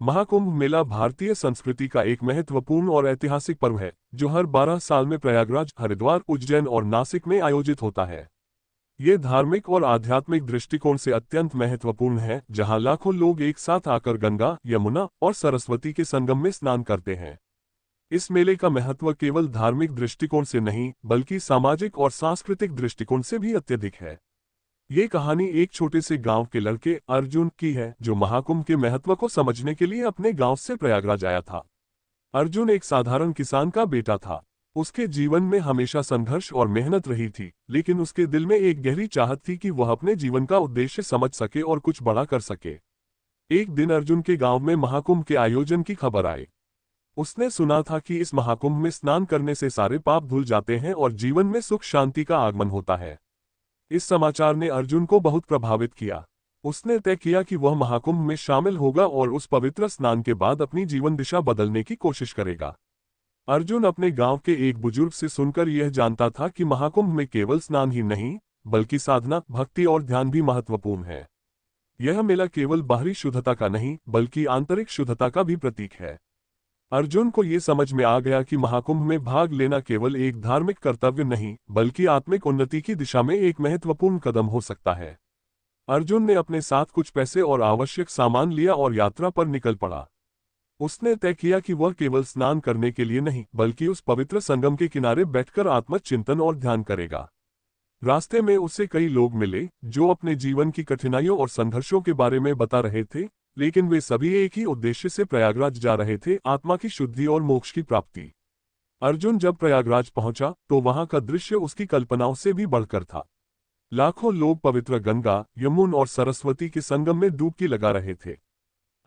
महाकुंभ मेला भारतीय संस्कृति का एक महत्वपूर्ण और ऐतिहासिक पर्व है जो हर 12 साल में प्रयागराज, हरिद्वार, उज्जैन और नासिक में आयोजित होता है। ये धार्मिक और आध्यात्मिक दृष्टिकोण से अत्यंत महत्वपूर्ण है, जहां लाखों लोग एक साथ आकर गंगा, यमुना और सरस्वती के संगम में स्नान करते हैं। इस मेले का महत्व केवल धार्मिक दृष्टिकोण से नहीं, बल्कि सामाजिक और सांस्कृतिक दृष्टिकोण से भी अत्यधिक है। ये कहानी एक छोटे से गांव के लड़के अर्जुन की है, जो महाकुंभ के महत्व को समझने के लिए अपने गांव से प्रयागराज आया था। अर्जुन एक साधारण किसान का बेटा था। उसके जीवन में हमेशा संघर्ष और मेहनत रही थी, लेकिन उसके दिल में एक गहरी चाहत थी कि वह अपने जीवन का उद्देश्य समझ सके और कुछ बड़ा कर सके। एक दिन अर्जुन के गांव में महाकुंभ के आयोजन की खबर आई। उसने सुना था कि इस महाकुंभ में स्नान करने से सारे पाप धुल जाते हैं और जीवन में सुख शांति का आगमन होता है। इस समाचार ने अर्जुन को बहुत प्रभावित किया। उसने तय किया कि वह महाकुंभ में शामिल होगा और उस पवित्र स्नान के बाद अपनी जीवन दिशा बदलने की कोशिश करेगा। अर्जुन अपने गांव के एक बुजुर्ग से सुनकर यह जानता था कि महाकुंभ में केवल स्नान ही नहीं, बल्कि साधना, भक्ति और ध्यान भी महत्वपूर्ण है। यह मेला केवल बाहरी शुद्धता का नहीं, बल्कि आंतरिक शुद्धता का भी प्रतीक है। अर्जुन को ये समझ में आ गया कि महाकुंभ में भाग लेना केवल एक धार्मिक कर्तव्य नहीं, बल्कि आत्मिक उन्नति की दिशा में एक महत्वपूर्ण कदम हो सकता है। अर्जुन ने अपने साथ कुछ पैसे और आवश्यक सामान लिया और यात्रा पर निकल पड़ा। उसने तय किया कि वह केवल स्नान करने के लिए नहीं, बल्कि उस पवित्र संगम के किनारे बैठकर आत्मचिंतन और ध्यान करेगा। रास्ते में उसे कई लोग मिले जो अपने जीवन की कठिनाइयों और संघर्षों के बारे में बता रहे थे, लेकिन वे सभी एक ही उद्देश्य से प्रयागराज जा रहे थे, आत्मा की शुद्धि और मोक्ष की प्राप्ति। अर्जुन जब प्रयागराज पहुंचा तो वहां का दृश्य उसकी कल्पनाओं से भी बढ़कर था। लाखों लोग पवित्र गंगा, यमुना और सरस्वती के संगम में डुबकी लगा रहे थे।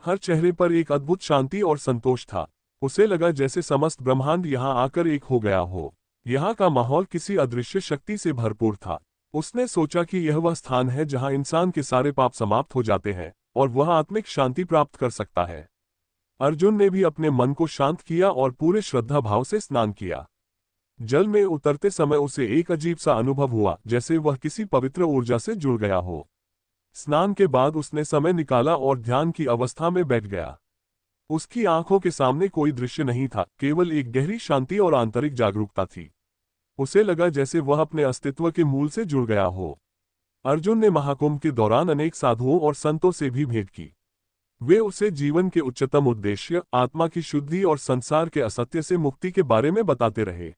हर चेहरे पर एक अद्भुत शांति और संतोष था। उसे लगा जैसे समस्त ब्रह्मांड यहां आकर एक हो गया हो। यहाँ का माहौल किसी अदृश्य शक्ति से भरपूर था। उसने सोचा कि यह वह स्थान है जहां इंसान के सारे पाप समाप्त हो जाते हैं और वह आत्मिक शांति प्राप्त कर सकता है। अर्जुन ने भी अपने मन को शांत किया और पूरे श्रद्धा भाव से स्नान किया। जल में उतरते समय उसे एक अजीब सा अनुभव हुआ, जैसे वह किसी पवित्र ऊर्जा से जुड़ गया हो। स्नान के बाद उसने समय निकाला और ध्यान की अवस्था में बैठ गया। उसकी आंखों के सामने कोई दृश्य नहीं था, केवल एक गहरी शांति और आंतरिक जागरूकता थी। उसे लगा जैसे वह अपने अस्तित्व के मूल से जुड़ गया हो। अर्जुन ने महाकुंभ के दौरान अनेक साधुओं और संतों से भी भेंट की। वे उसे जीवन के उच्चतम उद्देश्य, आत्मा की शुद्धि और संसार के असत्य से मुक्ति के बारे में बताते रहे।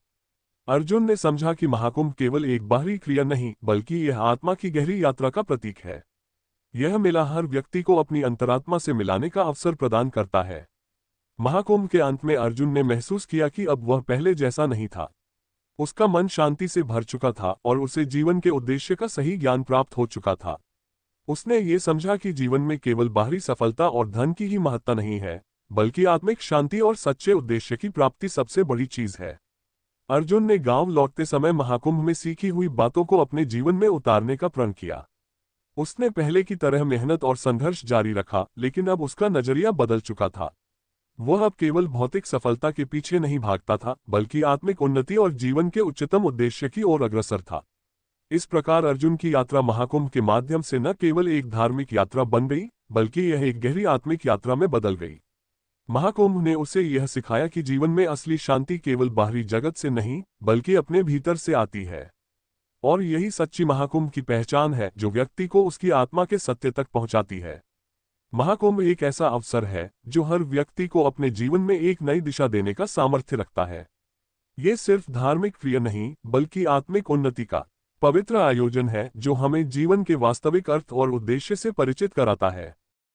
अर्जुन ने समझा कि महाकुंभ केवल एक बाहरी क्रिया नहीं, बल्कि यह आत्मा की गहरी यात्रा का प्रतीक है। यह मेला हर व्यक्ति को अपनी अंतरात्मा से मिलाने का अवसर प्रदान करता है। महाकुंभ के अंत में अर्जुन ने महसूस किया कि अब वह पहले जैसा नहीं था। उसका मन शांति से भर चुका था और उसे जीवन के उद्देश्य का सही ज्ञान प्राप्त हो चुका था। उसने ये समझा कि जीवन में केवल बाहरी सफलता और धन की ही महत्ता नहीं है, बल्कि आत्मिक शांति और सच्चे उद्देश्य की प्राप्ति सबसे बड़ी चीज है। अर्जुन ने गांव लौटते समय महाकुंभ में सीखी हुई बातों को अपने जीवन में उतारने का प्रण किया। उसने पहले की तरह मेहनत और संघर्ष जारी रखा, लेकिन अब उसका नजरिया बदल चुका था। वह अब केवल भौतिक सफलता के पीछे नहीं भागता था, बल्कि आत्मिक उन्नति और जीवन के उच्चतम उद्देश्य की ओर अग्रसर था। इस प्रकार अर्जुन की यात्रा महाकुंभ के माध्यम से न केवल एक धार्मिक यात्रा बन गई, बल्कि यह एक गहरी आत्मिक यात्रा में बदल गई। महाकुंभ ने उसे यह सिखाया कि जीवन में असली शांति केवल बाहरी जगत से नहीं, बल्कि अपने भीतर से आती है। और यही सच्ची महाकुंभ की पहचान है, जो व्यक्ति को उसकी आत्मा के सत्य तक पहुंचाती है। महाकुंभ एक ऐसा अवसर है जो हर व्यक्ति को अपने जीवन में एक नई दिशा देने का सामर्थ्य रखता है। ये सिर्फ धार्मिक क्रिया नहीं, बल्कि आत्मिक उन्नति का पवित्र आयोजन है, जो हमें जीवन के वास्तविक अर्थ और उद्देश्य से परिचित कराता है।